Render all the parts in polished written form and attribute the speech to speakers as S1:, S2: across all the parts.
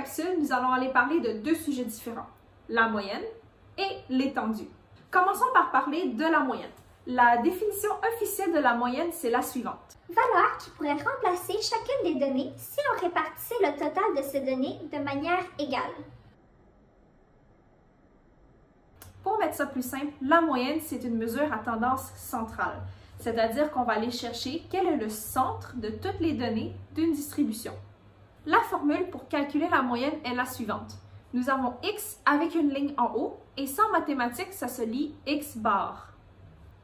S1: capsule, nous allons aller parler de deux sujets différents, la moyenne et l'étendue. Commençons par parler de la moyenne. La définition officielle de la moyenne, c'est la suivante.
S2: Valeur qui pourrait remplacer chacune des données si on répartissait le total de ces données de manière égale.
S1: Pour mettre ça plus simple, la moyenne, c'est une mesure à tendance centrale, c'est-à-dire qu'on va aller chercher quel est le centre de toutes les données d'une distribution. La formule pour calculer la moyenne est la suivante. Nous avons x avec une ligne en haut et ça en mathématiques, ça se lit x bar.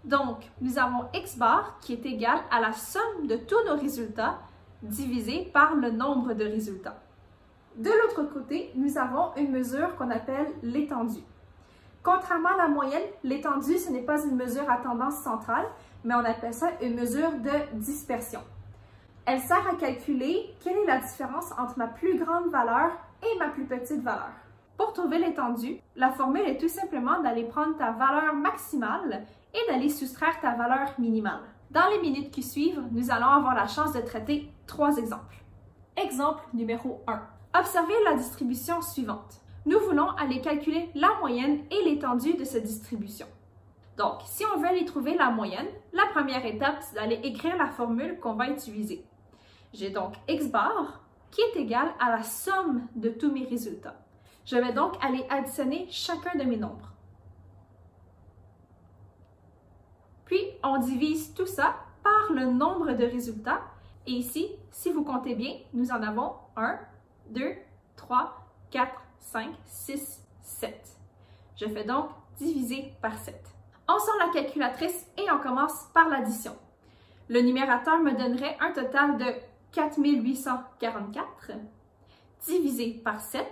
S1: Donc, nous avons x bar qui est égal à la somme de tous nos résultats divisé par le nombre de résultats. De l'autre côté, nous avons une mesure qu'on appelle l'étendue. Contrairement à la moyenne, l'étendue, ce n'est pas une mesure à tendance centrale, mais on appelle ça une mesure de dispersion. Elle sert à calculer quelle est la différence entre ma plus grande valeur et ma plus petite valeur. Pour trouver l'étendue, la formule est tout simplement d'aller prendre ta valeur maximale et d'aller soustraire ta valeur minimale. Dans les minutes qui suivent, nous allons avoir la chance de traiter trois exemples. Exemple numéro 1. Observez la distribution suivante. Nous voulons aller calculer la moyenne et l'étendue de cette distribution. Donc, si on veut aller trouver la moyenne, la première étape, c'est d'aller écrire la formule qu'on va utiliser. J'ai donc x bar qui est égal à la somme de tous mes résultats. Je vais donc aller additionner chacun de mes nombres. Puis, on divise tout ça par le nombre de résultats. Et ici, si vous comptez bien, nous en avons 1, 2, 3, 4, 5, 6, 7. Je fais donc diviser par 7. On sort la calculatrice et on commence par l'addition. Le numérateur me donnerait un total de 4844 divisé par 7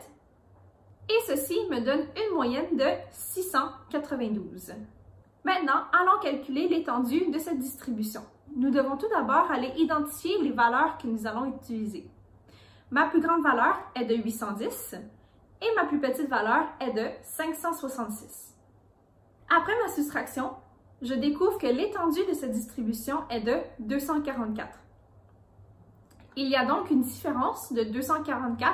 S1: et ceci me donne une moyenne de 692. Maintenant, allons calculer l'étendue de cette distribution. Nous devons tout d'abord aller identifier les valeurs que nous allons utiliser. Ma plus grande valeur est de 810 et ma plus petite valeur est de 566. Après ma soustraction, je découvre que l'étendue de cette distribution est de 244. Il y a donc une différence de 244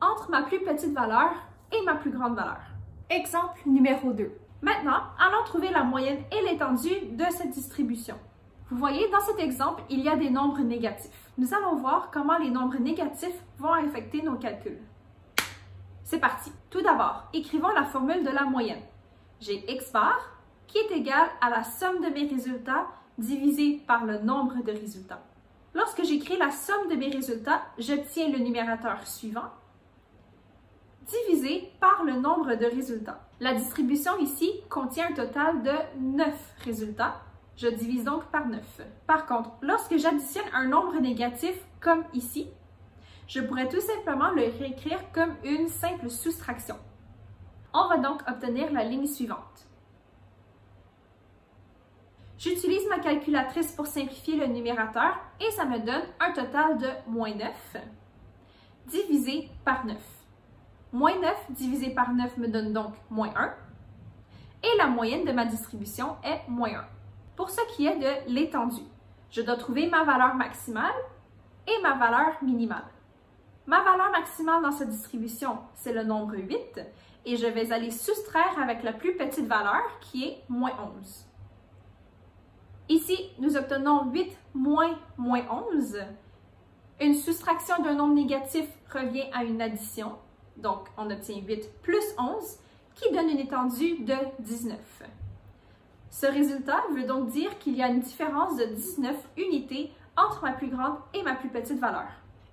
S1: entre ma plus petite valeur et ma plus grande valeur. Exemple numéro 2. Maintenant, allons trouver la moyenne et l'étendue de cette distribution. Vous voyez, dans cet exemple, il y a des nombres négatifs. Nous allons voir comment les nombres négatifs vont affecter nos calculs. C'est parti. Tout d'abord, écrivons la formule de la moyenne. J'ai x bar qui est égal à la somme de mes résultats divisé par le nombre de résultats. Lorsque j'écris la somme de mes résultats, j'obtiens le numérateur suivant divisé par le nombre de résultats. La distribution ici contient un total de 9 résultats. Je divise donc par 9. Par contre, lorsque j'additionne un nombre négatif comme ici, je pourrais tout simplement le réécrire comme une simple soustraction. On va donc obtenir la ligne suivante. J'utilise ma calculatrice pour simplifier le numérateur et ça me donne un total de moins 9 divisé par 9. Moins 9 divisé par 9 me donne donc moins 1 et la moyenne de ma distribution est moins 1. Pour ce qui est de l'étendue, je dois trouver ma valeur maximale et ma valeur minimale. Ma valeur maximale dans cette distribution, c'est le nombre 8 et je vais aller soustraire avec la plus petite valeur qui est moins 11. Ici, nous obtenons 8 moins 11. Une soustraction d'un nombre négatif revient à une addition. Donc, on obtient 8 plus 11 qui donne une étendue de 19. Ce résultat veut donc dire qu'il y a une différence de 19 unités entre ma plus grande et ma plus petite valeur.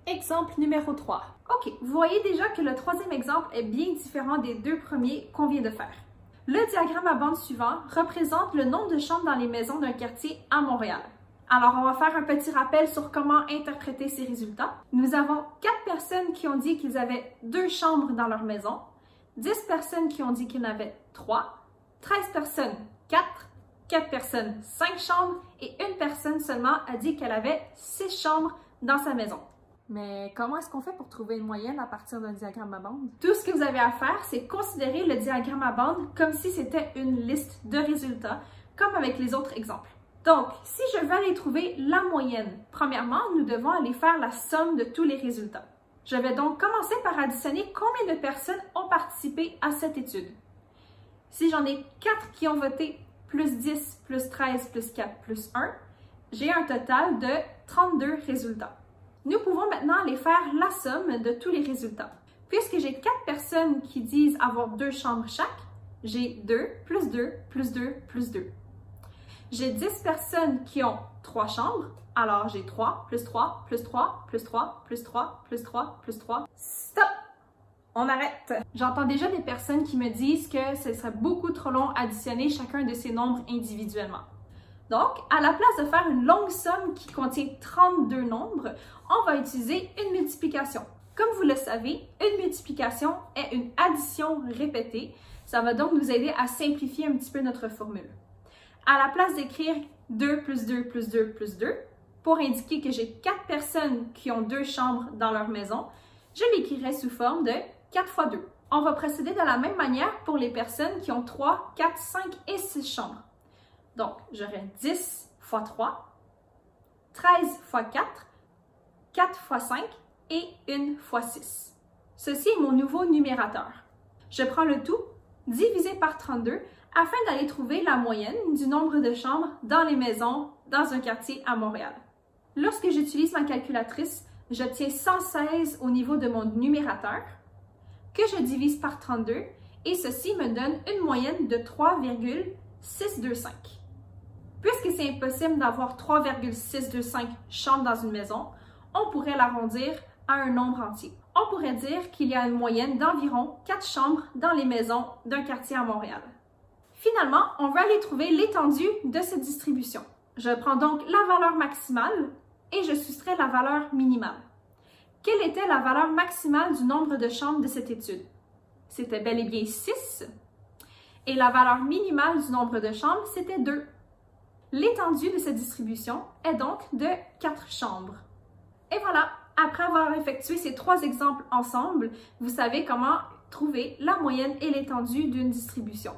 S1: Exemple numéro 3. OK, vous voyez déjà que le troisième exemple est bien différent des deux premiers qu'on vient de faire. Le diagramme à bande suivant représente le nombre de chambres dans les maisons d'un quartier à Montréal. Alors, on va faire un petit rappel sur comment interpréter ces résultats. Nous avons 4 personnes qui ont dit qu'ils avaient 2 chambres dans leur maison, 10 personnes qui ont dit qu'ils en avaient 3, 13 personnes 4 personnes 5 chambres et une personne seulement a dit qu'elle avait 6 chambres dans sa maison. Mais comment est-ce qu'on fait pour trouver une moyenne à partir d'un diagramme à bande? Tout ce que vous avez à faire, c'est considérer le diagramme à bande comme si c'était une liste de résultats, comme avec les autres exemples. Donc, si je veux aller trouver la moyenne, premièrement, nous devons aller faire la somme de tous les résultats. Je vais donc commencer par additionner combien de personnes ont participé à cette étude. Si j'en ai 4 qui ont voté, plus 10, plus 13, plus 4, plus 1, j'ai un total de 32 résultats. Nous pouvons maintenant aller faire la somme de tous les résultats. Puisque j'ai 4 personnes qui disent avoir 2 chambres chaque, j'ai 2, plus 2, plus 2, plus 2. J'ai 10 personnes qui ont 3 chambres, alors j'ai 3, plus 3, plus 3, plus 3, plus 3, plus 3, plus 3. Stop! On arrête! J'entends déjà des personnes qui me disent que ce serait beaucoup trop long à additionner chacun de ces nombres individuellement. Donc, à la place de faire une longue somme qui contient 32 nombres, on va utiliser une multiplication. Comme vous le savez, une multiplication est une addition répétée. Ça va donc nous aider à simplifier un petit peu notre formule. À la place d'écrire 2 plus 2 plus 2 plus 2, pour indiquer que j'ai 4 personnes qui ont 2 chambres dans leur maison, je l'écrirai sous forme de 4 fois 2. On va procéder de la même manière pour les personnes qui ont 3, 4, 5 et 6 chambres. Donc, j'aurai 10 fois 3, 13 fois 4, 4 fois 5 et 1 fois 6. Ceci est mon nouveau numérateur. Je prends le tout divisé par 32 afin d'aller trouver la moyenne du nombre de chambres dans les maisons dans un quartier à Montréal. Lorsque j'utilise ma calculatrice, j'obtiens 116 au niveau de mon numérateur, que je divise par 32 et ceci me donne une moyenne de 3,625. Puisque c'est impossible d'avoir 3,625 chambres dans une maison, on pourrait l'arrondir à un nombre entier. On pourrait dire qu'il y a une moyenne d'environ 4 chambres dans les maisons d'un quartier à Montréal. Finalement, on va aller trouver l'étendue de cette distribution. Je prends donc la valeur maximale et je soustrais la valeur minimale. Quelle était la valeur maximale du nombre de chambres de cette étude? C'était bel et bien 6. Et la valeur minimale du nombre de chambres, c'était 2. L'étendue de cette distribution est donc de 4 chambres. Et voilà, après avoir effectué ces 3 exemples ensemble, vous savez comment trouver la moyenne et l'étendue d'une distribution.